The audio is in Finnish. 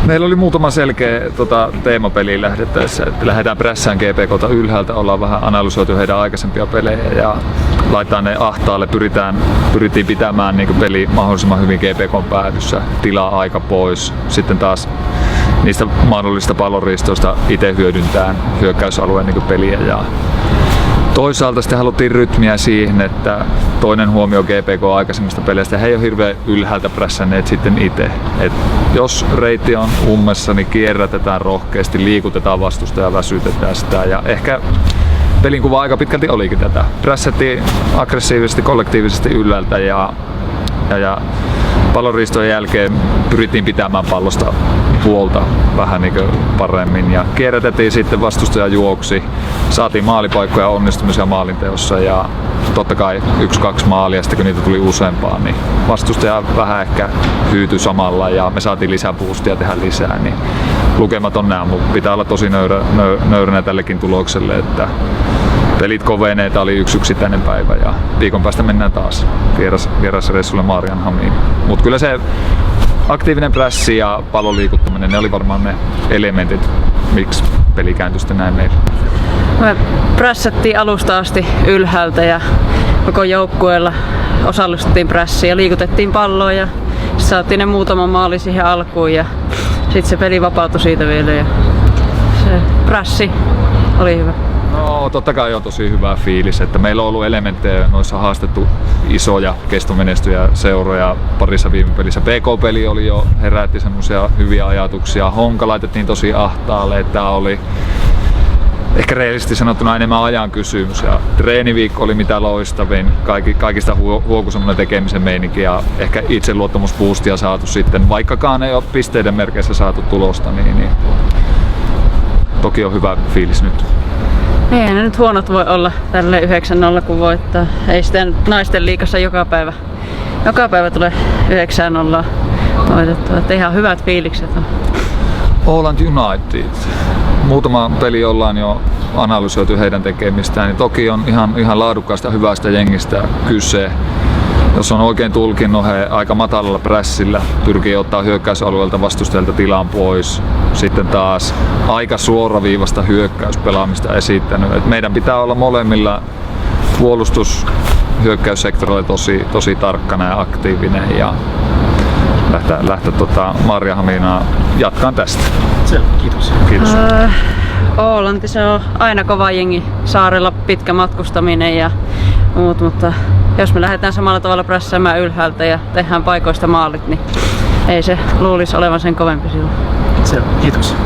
Meillä oli muutama selkeä teemapeliin lähdettäessä, että lähdetään prässään GPK:ta ylhäältä, ollaan vähän analysoitu heidän aikaisempia pelejä ja laittaa ne ahtaalle, pyrittiin pitämään niin peli mahdollisimman hyvin GPK:n päädyssä, tilaa aika pois, sitten taas niistä mahdollisista pallonriistoista itse hyödyntää hyökkäysalueen niin peliä ja toisaalta sitten haluttiin rytmiä siihen, että toinen huomio GPK aikaisemmista peleistä, he ei ole hirveän ylhäältä prässänneet sitten itse. Et jos reitti on ummessa, niin kierrätetään rohkeasti, liikutetaan vastustajaa, väsytetään sitä ja ehkä pelin kuva aika pitkälti olikin tätä. Prässättiin aggressiivisesti, kollektiivisesti ylhäältä ja pallonriistojen jälkeen pyrittiin pitämään pallosta puolta vähän niin paremmin ja kierrätettiin sitten vastustaja juoksi, saatiin maalipaikkoja onnistumisia maalinteossa ja totta kai 1-2 maalia, sitten kun niitä tuli useampaan, niin vastustaja vähän ehkä hyytyi samalla ja me saatiin lisää boostia tehdä lisää, niin lukemat on nämä, mutta pitää olla tosi nöyränä tällekin tulokselle, että pelit kovenee, tää oli yksi yksittäinen päivä ja viikon päästä mennään taas vierasreissulle Maarianhamiin. Mut kyllä se aktiivinen prässi ja pallon liikuttaminen, ne oli varmaan ne elementit, miksi peli kääntyi sitten näin meillä. Me prässättiin alusta asti ylhäältä ja koko joukkueella osallistuttiin prässiin ja liikutettiin palloa ja saatiin ne muutama maali siihen alkuun ja sitten se peli vapautui siitä vielä ja se prässi oli hyvä. No totta kai on tosi hyvä fiilis, että meillä on ollut elementtejä noissa haastettu isoja kestomenestyjä seuroja parissa viime pelissä. PK-peli oli jo, herätti semmoisia hyviä ajatuksia. Honka laitettiin tosi ahtaalle, että tämä oli ehkä reellisesti sanottuna enemmän ajan kysymys. Ja treeniviikko oli mitä loistavin, kaikista huoku semmoinen tekemisen meininki ja ehkä itseluottamusboostia saatu sitten, vaikkakaan ei ole pisteiden merkeissä saatu tulosta, niin toki on hyvä fiilis nyt. Ei ne nyt huonot voi olla tälle 9-0 kun voittaa. Ei sitten naisten liigassa joka päivä tulee 9-0 voitettua. Että ihan hyvät fiilikset on. Åland United. Muutama peli ollaan jo analysoitu heidän tekemistään, niin toki on ihan laadukkaasta hyvästä jengistä kyse. Jos on oikein tulkinnut, he aika matalalla prässillä pyrkii ottaa hyökkäysalueelta vastustajalta tilan pois. Sitten taas aika suoraviivasta hyökkäyspelaamista esittänyt. Et meidän pitää olla molemmilla puolustushyökkäyssektorilla tosi tarkkana ja aktiivinen ja lähteä Maarianhaminaan jatkaan tästä. Selvä, kiitos. Kiitos. Ålanti se on aina kova jengi, saarella pitkä matkustaminen ja muut, mutta jos me lähdetään samalla tavalla prässäämään ylhäältä ja tehdään paikoista maalit, niin ei se luulisi olevan sen kovempi silloin. Selvä, kiitos.